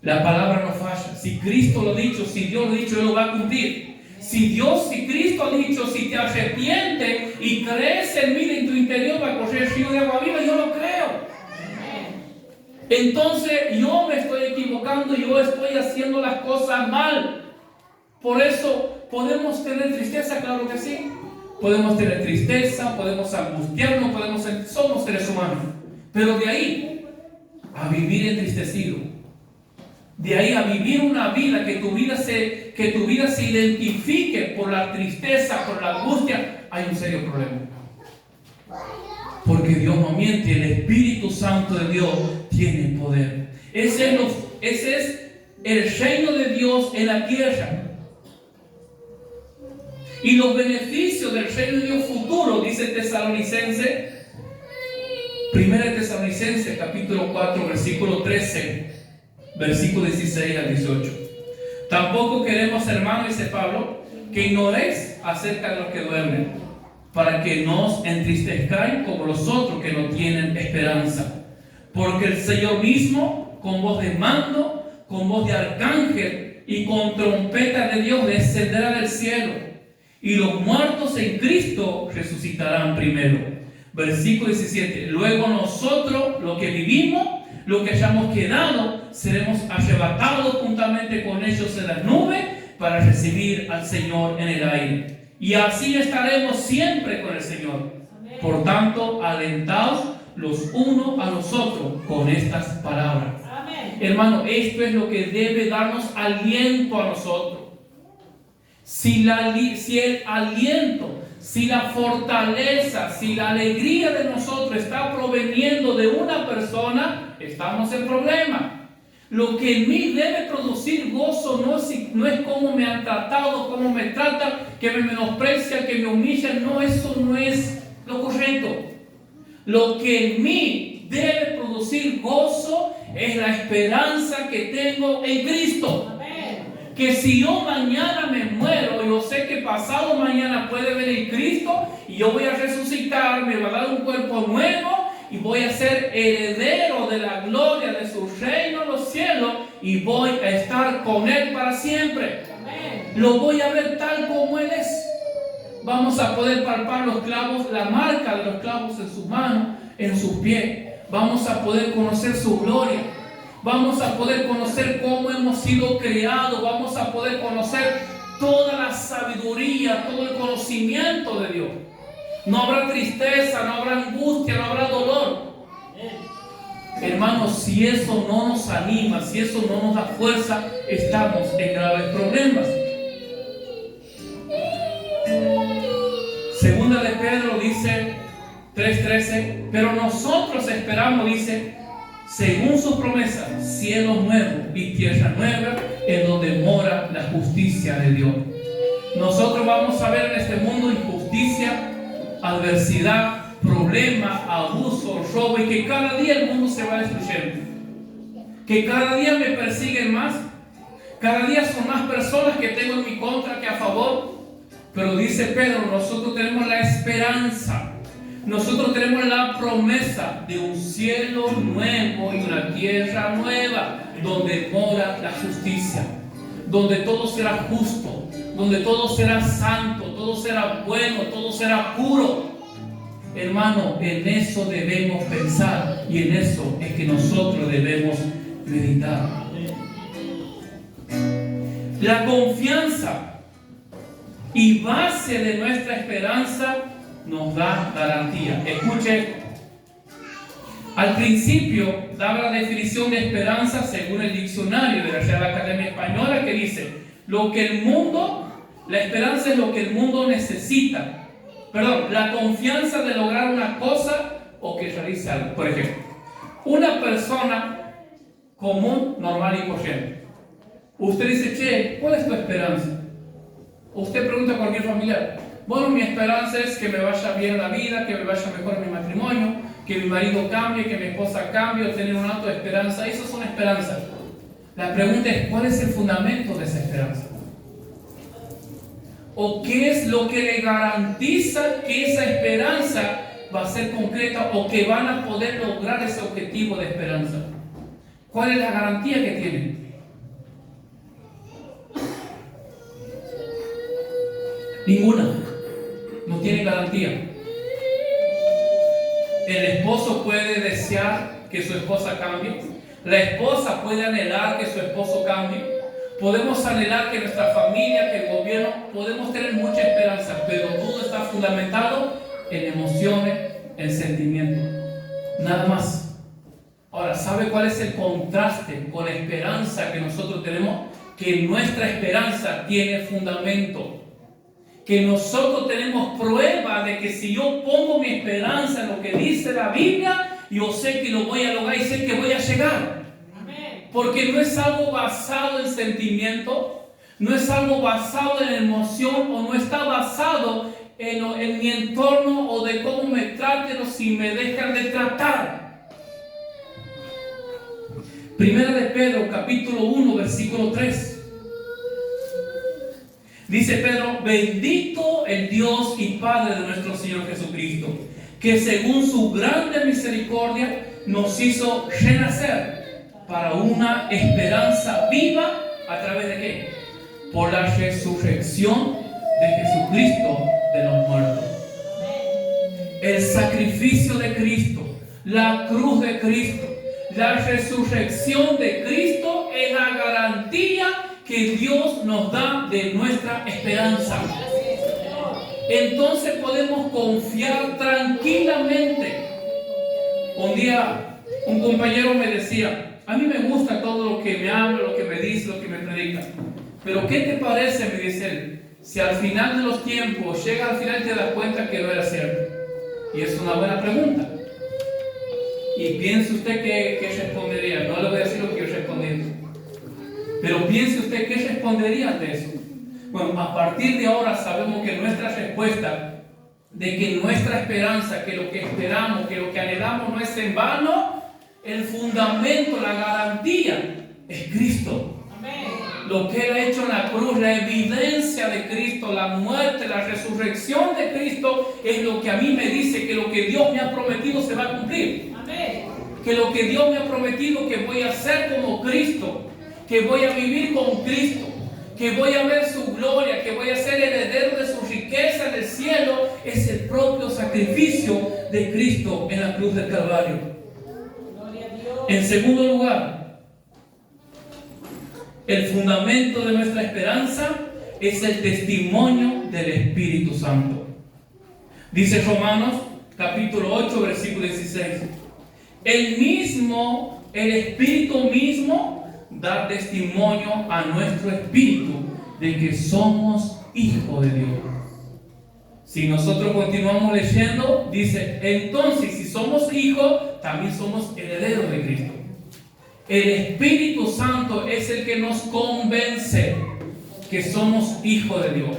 La palabra no falla. Si Cristo lo ha dicho, si Dios lo ha dicho, Él lo va a cumplir. Si Cristo ha dicho, si te arrepientes y crees en mí, en tu interior va a correr río de agua viva, yo lo creo. Entonces yo me estoy equivocando, yo estoy haciendo las cosas mal. Por eso podemos tener tristeza, claro que sí. Podemos tener tristeza, podemos angustiarnos, somos seres humanos. Pero de ahí a vivir entristecido, de ahí a vivir una vida que tu vida se identifique por la tristeza, por la angustia, hay un serio problema. Porque Dios no miente, el Espíritu Santo de Dios tiene poder. Ese es el reino de Dios en la tierra. Y los beneficios del reino de Dios futuro, dice Tesalonicenses, 1 Tesalonicenses capítulo 4, versículo 13, versículo 16 al 18. Tampoco queremos, hermano, dice Pablo, que ignoréis acerca de los que duermen, para que no os entristezcáis como los otros que no tienen esperanza. Porque el Señor mismo, con voz de mando, con voz de arcángel y con trompeta de Dios, descenderá del cielo. Y los muertos en Cristo resucitarán primero. Versículo 17. Luego nosotros, los que vivimos, los que hayamos quedado, seremos arrebatados juntamente con ellos en las nubes para recibir al Señor en el aire. Y así estaremos siempre con el Señor. Por tanto, alentaos los unos a los otros con estas palabras. Amén. Hermano, esto es lo que debe darnos aliento a nosotros. Si el aliento, si la fortaleza, si la alegría de nosotros está proveniendo de una persona, estamos en problema. Lo que en mí debe producir gozo no es cómo me han tratado, cómo me tratan, que me menosprecian, que me humillan. No, eso no es lo correcto. Lo que en mí debe producir gozo es la esperanza que tengo en Cristo. Que si yo mañana me muero, yo sé que pasado mañana puede venir Cristo y yo voy a resucitar, me va a dar un cuerpo nuevo y voy a ser heredero de la gloria de su reino en los cielos y voy a estar con Él para siempre. Lo voy a ver tal como Él es. Vamos a poder palpar los clavos, la marca de los clavos en sus manos, en sus pies. Vamos a poder conocer su gloria. Vamos a poder conocer cómo hemos sido creados. Vamos a poder conocer toda la sabiduría, todo el conocimiento de Dios. No habrá tristeza, no habrá angustia, no habrá dolor. Hermanos, si eso no nos anima, si eso no nos da fuerza, estamos en graves problemas. Segunda de Pedro dice 3:13, pero nosotros esperamos, dice, según sus promesas, cielos nuevos y tierra nueva, en donde mora la justicia de Dios. Nosotros vamos a ver en este mundo injusticia, adversidad, problema, abuso, robo, y que cada día el mundo se va destruyendo. Que cada día me persiguen más, cada día son más personas que tengo en mi contra que a favor. Pero dice Pedro, nosotros tenemos la esperanza. Nosotros tenemos la promesa de un cielo nuevo y una tierra nueva, donde mora la justicia, donde todo será justo, donde todo será santo, todo será bueno, todo será puro. Hermano, en eso debemos pensar y en eso es que nosotros debemos meditar. La confianza y base de nuestra esperanza nos da garantía. Escuche, al principio daba la definición de esperanza según el diccionario de la Real Academia Española, que dice, la esperanza es lo que el mundo necesita. La confianza de lograr una cosa o que realice algo. Por ejemplo, una persona común, normal y corriente. Usted dice, che, ¿cuál es tu esperanza? Usted pregunta a cualquier familiar. Bueno, mi esperanza es que me vaya bien la vida, que me vaya mejor mi matrimonio, que mi marido cambie, que mi esposa cambie, o tener un acto de esperanza. Esas son esperanzas. La pregunta es, ¿cuál es el fundamento de esa esperanza? ¿O qué es lo que le garantiza que esa esperanza va a ser concreta o que van a poder lograr ese objetivo de esperanza? ¿Cuál es la garantía que tienen? Ninguna. No tiene garantía. El esposo puede desear que su esposa cambie. La esposa puede anhelar que su esposo cambie. Podemos anhelar que nuestra familia, que el gobierno, podemos tener mucha esperanza, pero todo está fundamentado en emociones, en sentimientos. Nada más. Ahora, ¿sabe cuál es el contraste con la esperanza que nosotros tenemos? Que nuestra esperanza tiene fundamento. Que nosotros tenemos prueba de que si yo pongo mi esperanza en lo que dice la Biblia, yo sé que lo voy a lograr y sé que voy a llegar. Porque no es algo basado en sentimiento, no es algo basado en emoción, o no está basado en mi entorno o de cómo me traten o si me dejan de tratar. Primera de Pedro, capítulo 1, versículo 3. Dice Pedro, bendito el Dios y Padre de nuestro Señor Jesucristo, que según su grande misericordia nos hizo renacer para una esperanza viva, ¿a través de qué? Por la resurrección de Jesucristo de los muertos. El sacrificio de Cristo, la cruz de Cristo, la resurrección de Cristo es la garantía que Dios nos da de nuestra esperanza. Entonces podemos confiar tranquilamente. Un día un compañero me decía, a mí me gusta todo lo que me habla, lo que me dice, lo que me predica, pero ¿qué te parece? Me dice él, si al final de los tiempos, llega al final y te das cuenta que no era cierto. Y es una buena pregunta. Y piense usted qué respondería. No le voy a decir lo que yo respondí. Piense usted, ¿qué respondería ante eso? Bueno, a partir de ahora sabemos que nuestra respuesta, de que nuestra esperanza, que lo que esperamos, que lo que anhelamos no es en vano, el fundamento, la garantía es Cristo. Lo que Él ha hecho en la cruz, la evidencia de Cristo, la muerte, la resurrección de Cristo, es lo que a mí me dice que lo que Dios me ha prometido se va a cumplir. Que lo que Dios me ha prometido que voy a ser como Cristo, que voy a vivir con Cristo, que voy a ver su gloria, que voy a ser heredero de su riqueza en el cielo, es el propio sacrificio de Cristo en la cruz del Calvario. En segundo lugar, el fundamento de nuestra esperanza es el testimonio del Espíritu Santo. Dice Romanos capítulo 8, versículo 16. El Espíritu mismo da testimonio a nuestro espíritu de que somos hijos de Dios. Si nosotros continuamos leyendo, dice, entonces si somos hijos, también somos herederos de Cristo. El Espíritu Santo es el que nos convence que somos hijos de Dios.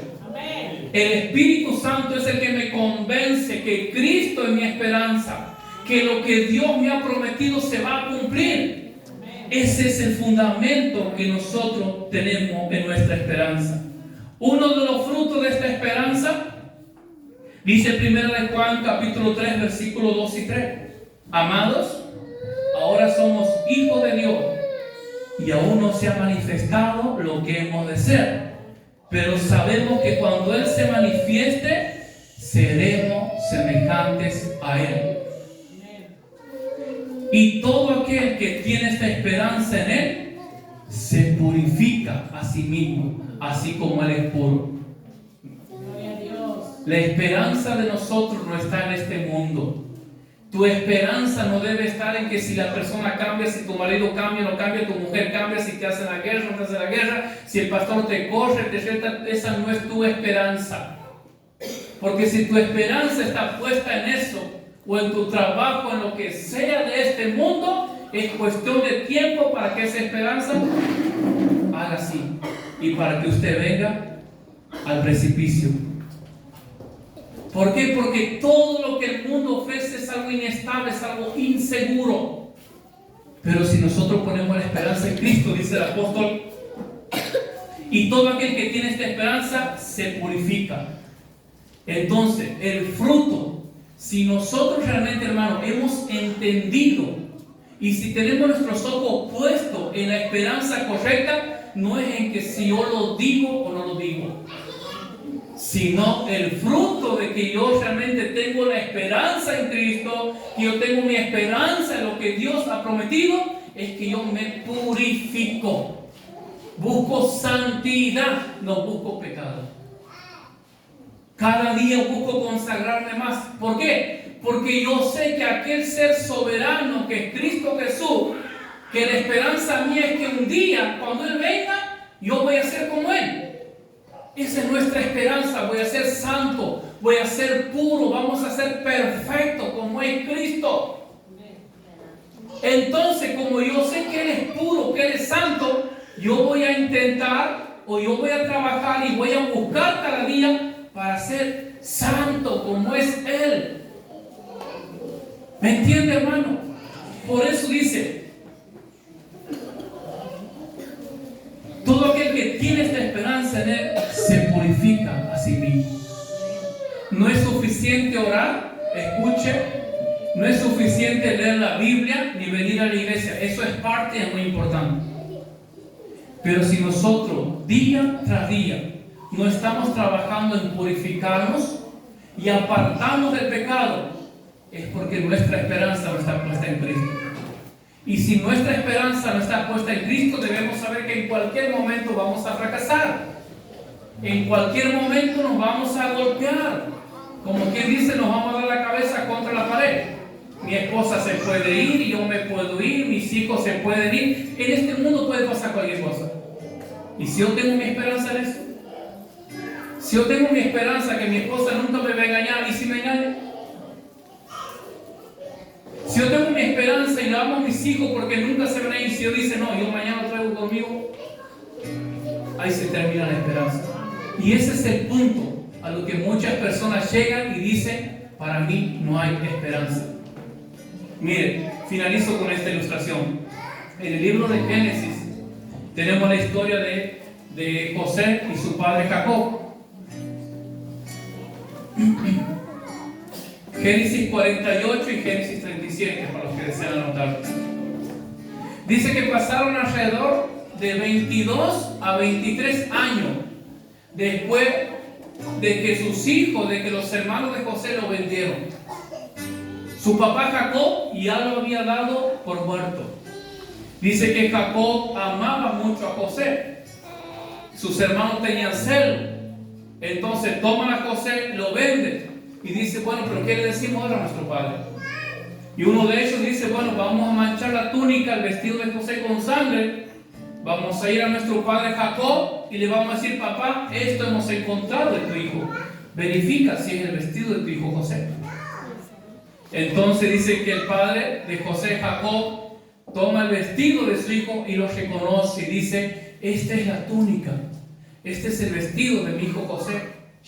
El Espíritu Santo es el que me convence que Cristo es mi esperanza, que lo que Dios me ha prometido se va a cumplir. Ese es el fundamento que nosotros tenemos en nuestra esperanza. Uno de los frutos de esta esperanza dice 1 Juan capítulo 3 versículos 2 y 3. Amados, ahora somos hijos de Dios y aún no se ha manifestado lo que hemos de ser, pero sabemos que cuando Él se manifieste seremos semejantes a Él. Y todo aquel que tiene esta esperanza en Él se purifica a sí mismo, así como Él es puro. La esperanza de nosotros no está en este mundo. Tu esperanza no debe estar en que si la persona cambia, si tu marido cambia o no cambia, tu mujer cambia, si te hacen la guerra o no te hacen la guerra, si el pastor te corre, te reta. Esa no es tu esperanza. Porque si tu esperanza está puesta en eso, o en tu trabajo, en lo que sea de este mundo, es cuestión de tiempo para que esa esperanza haga así y para que usted venga al precipicio. ¿Por qué? Porque todo lo que el mundo ofrece es algo inestable, es algo inseguro. Pero si nosotros ponemos la esperanza en Cristo, dice el apóstol, y todo aquel que tiene esta esperanza se purifica. Entonces, el fruto, si nosotros realmente, hermano, hemos entendido y si tenemos nuestros ojos puestos en la esperanza correcta, no es en que si yo lo digo o no lo digo, sino el fruto de que yo realmente tengo la esperanza en Cristo, que yo tengo mi esperanza en lo que Dios ha prometido, es que yo me purifico. Busco santidad, no busco pecado. Cada día busco consagrarme más. ¿Por qué? Porque yo sé que aquel ser soberano que es Cristo Jesús, que la esperanza mía es que un día, cuando Él venga, yo voy a ser como Él. Esa es nuestra esperanza. Voy a ser santo, voy a ser puro, vamos a ser perfectos como es Cristo. Entonces, como yo sé que Él es puro, que Él es santo, yo voy a intentar o yo voy a trabajar y voy a buscar cada día para ser santo como es Él. ¿Me entiende, hermano? Por eso dice, todo aquel que tiene esta esperanza en Él se purifica a sí mismo. No es suficiente orar, escuche, no es suficiente leer la Biblia ni venir a la iglesia. Eso es parte, es muy importante. Pero si nosotros día tras día no estamos trabajando en purificarnos y apartarnos del pecado, es porque nuestra esperanza no está puesta en Cristo. Y si nuestra esperanza no está puesta en Cristo, debemos saber que en cualquier momento vamos a fracasar. En cualquier momento nos vamos a golpear. Como quien dice, nos vamos a dar la cabeza contra la pared. Mi esposa se puede ir y yo me puedo ir, mis hijos se pueden ir. En este mundo puede pasar cualquier cosa. Y si yo tengo mi esperanza en eso, si yo tengo mi esperanza que mi esposa nunca me va a engañar, ¿y si me engaña? Si yo tengo mi esperanza y la amo a mis hijos porque nunca se van a ir, si yo dice, no, yo mañana lo traigo conmigo, ahí se termina la esperanza. Y ese es el punto a lo que muchas personas llegan y dicen, para mí no hay esperanza. Miren, finalizo con esta ilustración. En el libro de Génesis tenemos la historia de José y su padre Jacob. Génesis 48 y Génesis 37, para los que desean anotar. Dice que pasaron alrededor de 22 a 23 años después de que sus hijos, de que los hermanos de José lo vendieron. Su papá Jacob ya lo había dado por muerto. Dice que Jacob amaba mucho a José. Sus hermanos tenían celo. Entonces toman a José, lo venden y dice, bueno, pero ¿qué le decimos ahora a nuestro padre? Y uno de ellos dice, bueno, vamos a manchar la túnica, el vestido de José con sangre. Vamos a ir a nuestro padre Jacob y le vamos a decir, papá, esto hemos encontrado de tu hijo. Verifica si es el vestido de tu hijo José. Entonces dice que el padre de José, Jacob, toma el vestido de su hijo y lo reconoce y dice, esta es la túnica, este es el vestido de mi hijo José,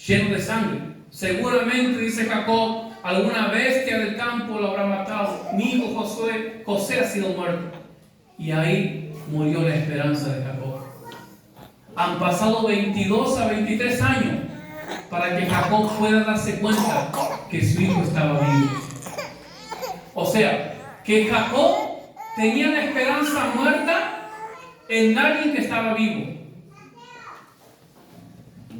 lleno de sangre. Seguramente, dice Jacob, alguna bestia del campo lo habrá matado. Mi hijo José ha sido muerto. Y ahí murió la esperanza de Jacob. Han pasado 22 a 23 años para que Jacob pueda darse cuenta que su hijo estaba vivo. O sea, que Jacob tenía la esperanza muerta en alguien que estaba vivo.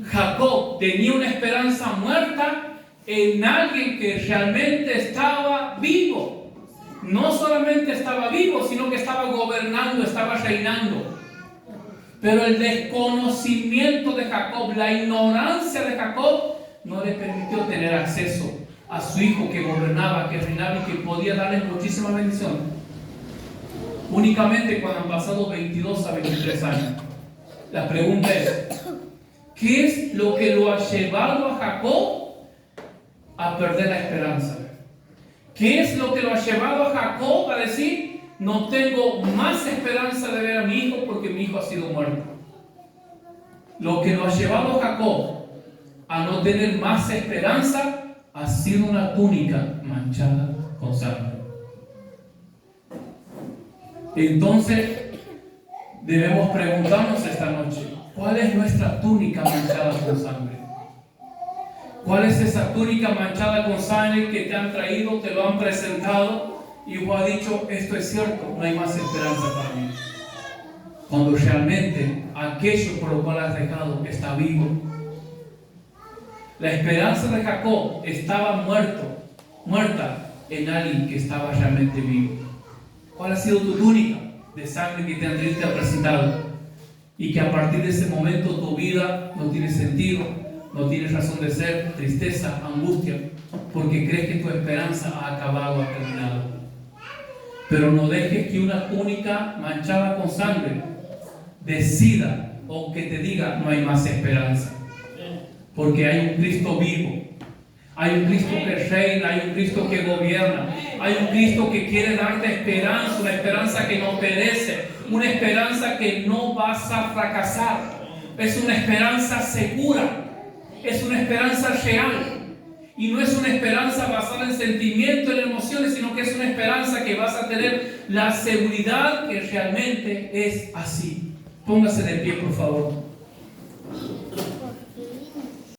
Jacob tenía una esperanza muerta en alguien que realmente estaba vivo. No solamente estaba vivo, sino que estaba gobernando, estaba reinando. Pero el desconocimiento de Jacob, la ignorancia de Jacob, no le permitió tener acceso a su hijo que gobernaba, que reinaba y que podía darle muchísima bendición. Únicamente cuando han pasado 22 a 23 años. La pregunta es, ¿qué es lo que lo ha llevado a Jacob a perder la esperanza? ¿Qué es lo que lo ha llevado a Jacob a decir, no tengo más esperanza de ver a mi hijo porque mi hijo ha sido muerto? Lo que lo ha llevado a Jacob a no tener más esperanza ha sido una túnica manchada con sangre. Entonces, debemos preguntarnos esta noche, ¿cuál es nuestra túnica manchada con sangre? ¿Cuál es esa túnica manchada con sangre que te han traído, te lo han presentado y vos has dicho, esto es cierto, no hay más esperanza para mí? Cuando realmente aquello por lo cual has dejado está vivo. La esperanza de Jacob estaba muerta en alguien que estaba realmente vivo. ¿Cuál ha sido tu túnica de sangre que te ha presentado? Y que a partir de ese momento tu vida no tiene sentido, no tienes razón de ser, tristeza, angustia, porque crees que tu esperanza ha acabado, ha terminado. Pero no dejes que una túnica manchada con sangre decida o que te diga no hay más esperanza. Porque hay un Cristo vivo, hay un Cristo que reina, hay un Cristo que gobierna, hay un Cristo que quiere darte esperanza, una esperanza que no perece, una esperanza que no vas a fracasar. Es una esperanza segura. Es una esperanza real y no es una esperanza basada en sentimientos, en emociones, sino que es una esperanza que vas a tener la seguridad que realmente es así. Póngase de pie, por favor.